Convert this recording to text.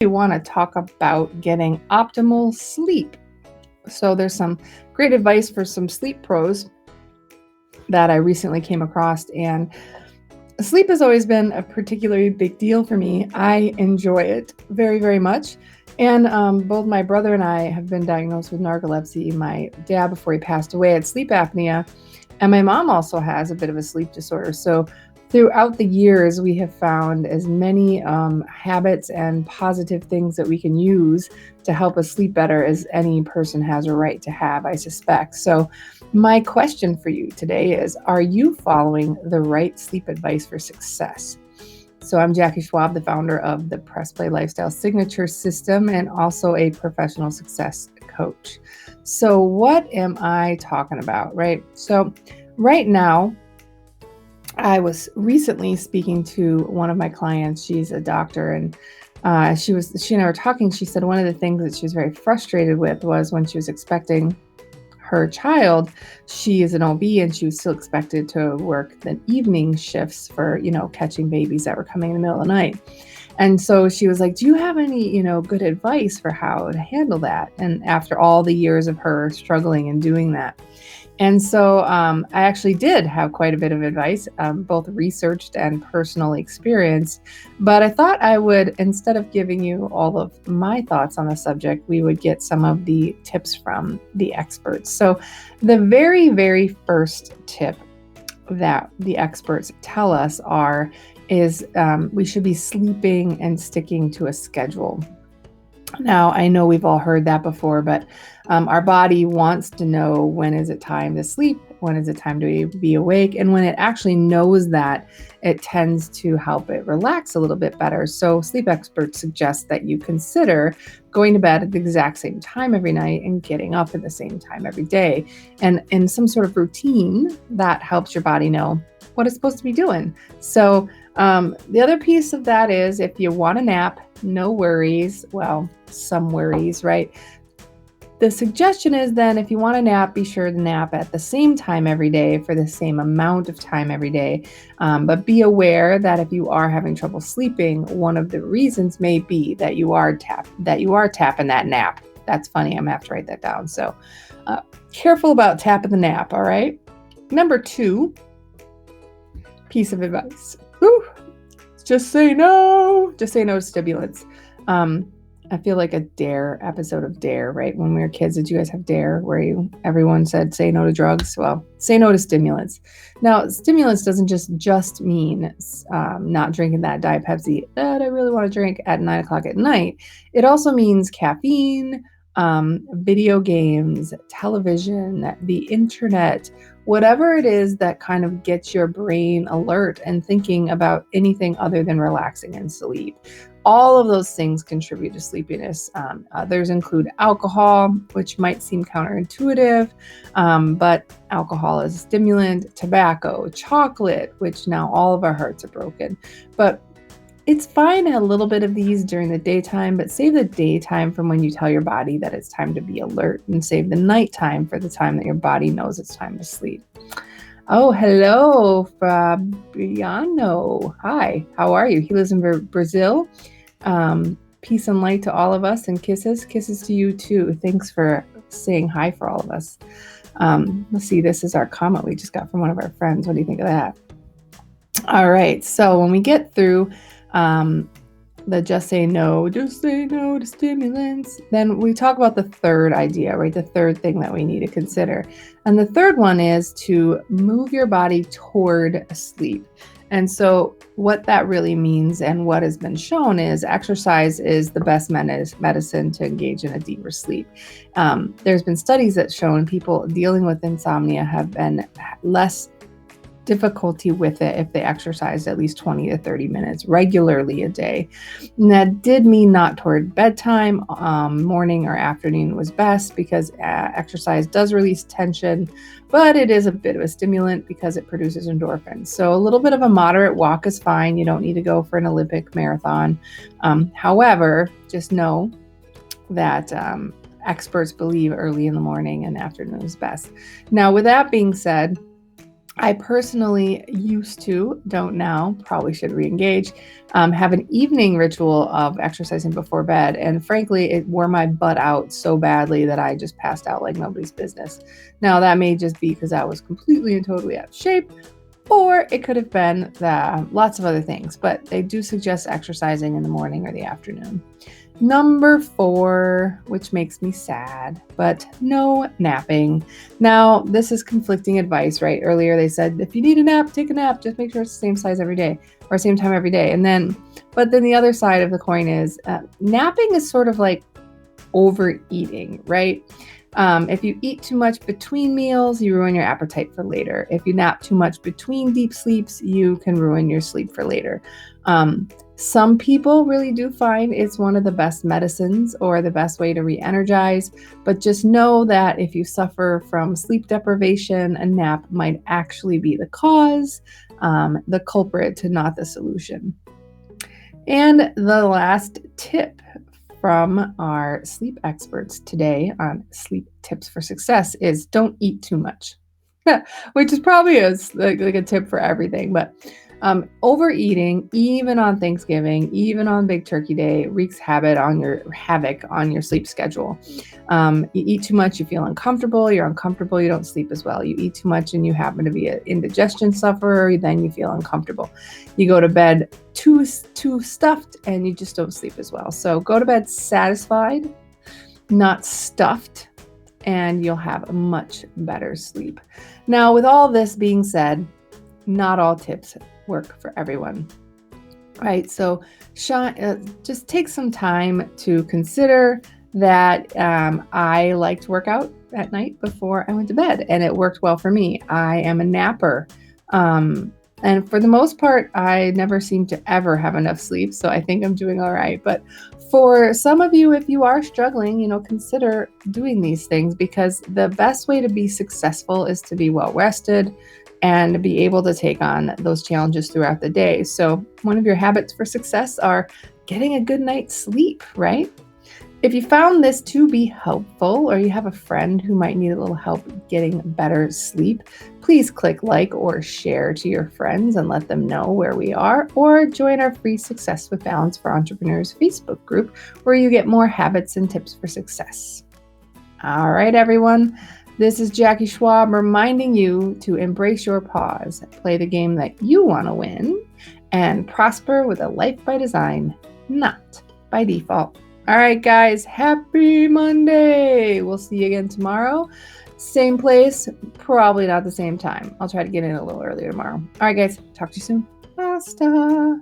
we want to talk about getting optimal sleep. So there's some great advice for some sleep pros that I recently came across, and sleep has always been a particularly big deal for me. I enjoy it very, very much. And both my brother and I have been diagnosed with narcolepsy. My dad, before he passed away, had sleep apnea, and my mom also has a bit of a sleep disorder. So throughout the years, we have found as many habits and positive things that we can use to help us sleep better as any person has a right to have, I suspect. So my question for you today is, are you following the right sleep advice for success? So I'm Jackie Schwab, the founder of the Press Play Lifestyle Signature System and also a professional success coach. So what am I talking about, right? So right now, I was recently speaking to one of my clients. She's a doctor, and she and I were talking. She said one of the things that she was very frustrated with was when she was expecting her child. She is an OB, and she was still expected to work the evening shifts for, catching babies that were coming in the middle of the night. And so she was like, do you have any, good advice for how to handle that? And after all the years of her struggling and doing that. And so I actually did have quite a bit of advice, both researched and personally experienced. But I thought I would, instead of giving you all of my thoughts on the subject, we would get some of the tips from the experts. So the very, very first tip that the experts tell us is we should be sleeping and sticking to a schedule. Now, I know we've all heard that before, but our body wants to know when is it time to sleep, when is it time to be awake, and when it actually knows that, it tends to help it relax a little bit better. So sleep experts suggest that you consider going to bed at the exact same time every night and getting up at the same time every day, and in some sort of routine that helps your body know what it's supposed to be doing. So the other piece of that is, if you want a nap, no worries. Well, some worries, right? The suggestion is then, if you want a nap, be sure to nap at the same time every day for the same amount of time every day. But be aware that if you are having trouble sleeping, one of the reasons may be that you are tapping that nap. That's funny. I'm gonna have to write that down. So careful about tapping the nap. All right. Number 2 piece of advice. Just say no. Just say no to stimulants. I feel like a Dare episode of Dare, right? When we were kids, did you guys have Dare where everyone said say no to drugs? Well, say no to stimulants. Now, stimulants doesn't just mean not drinking that Diet Pepsi that I really want to drink at 9 o'clock at night. It also means caffeine, video games, television, the internet, whatever it is that kind of gets your brain alert and thinking about anything other than relaxing and sleep. All of those things contribute to sleepiness. Others include alcohol, which might seem counterintuitive, but alcohol is a stimulant, tobacco, chocolate, which now all of our hearts are broken. But it's fine to have a little bit of these during the daytime, but save the daytime from when you tell your body that it's time to be alert, and save the nighttime for the time that your body knows it's time to sleep. Oh, hello, Fabiano. Hi, how are you? He lives in Brazil. Peace and light to all of us, and kisses. Kisses to you too. Thanks for saying hi for all of us. Let's see, this is our comment we just got from one of our friends. What do you think of that? All right, so when we get through the just say no to stimulants, then we talk about the third idea, right? The third thing that we need to consider. And the third one is to move your body toward sleep. And so what that really means, and what has been shown, is exercise is the best medicine to engage in a deeper sleep. There's been studies that shown people dealing with insomnia have been less difficulty with it if they exercised at least 20 to 30 minutes regularly a day. And that did mean not toward bedtime. Morning or afternoon was best, because exercise does release tension, but it is a bit of a stimulant because it produces endorphins. So a little bit of a moderate walk is fine. You don't need to go for an Olympic marathon. However, just know that experts believe early in the morning and afternoon is best. Now, with that being said, I personally used to, don't now, probably should re-engage, have an evening ritual of exercising before bed. And frankly, it wore my butt out so badly that I just passed out like nobody's business. Now, that may just be because I was completely and totally out of shape, or it could have been lots of other things, but they do suggest exercising in the morning or the afternoon. Number 4, which makes me sad, but no napping. Now, this is conflicting advice, right? Earlier they said, if you need a nap, take a nap. Just make sure it's the same size every day or same time every day. But then the other side of the coin is napping is sort of like overeating, right? If you eat too much between meals, you ruin your appetite for later. If you nap too much between deep sleeps, you can ruin your sleep for later. Some people really do find it's one of the best medicines or the best way to re-energize, but just know that if you suffer from sleep deprivation, a nap might actually be the cause, the culprit, not the solution. And the last tip from our sleep experts today on sleep tips for success is don't eat too much, which is probably like a tip for everything. But overeating, even on Thanksgiving, even on Big Turkey Day, wreaks havoc on your sleep schedule. You eat too much, you feel uncomfortable. You're uncomfortable, you don't sleep as well. You eat too much and you happen to be an indigestion sufferer, then you feel uncomfortable. You go to bed too stuffed and you just don't sleep as well. So go to bed satisfied, not stuffed, and you'll have a much better sleep. Now, with all this being said, not all tips work for everyone, right? So just take some time to consider that I like to work out at night before I went to bed, and it worked well for me. I am a napper. And for the most part, I never seem to ever have enough sleep, so I think I'm doing all right. But for some of you, if you are struggling, consider doing these things, because the best way to be successful is to be well rested and be able to take on those challenges throughout the day. So one of your habits for success are getting a good night's sleep, right? If you found this to be helpful, or you have a friend who might need a little help getting better sleep, please click like or share to your friends and let them know where we are, or join our free Success with Balance for Entrepreneurs Facebook group, where you get more habits and tips for success. All right, everyone. This is Jackie Schwab reminding you to embrace your pause, play the game that you want to win, and prosper with a life by design, not by default. All right, guys, happy Monday. We'll see you again tomorrow. Same place, probably not the same time. I'll try to get in a little earlier tomorrow. All right, guys, talk to you soon. Basta.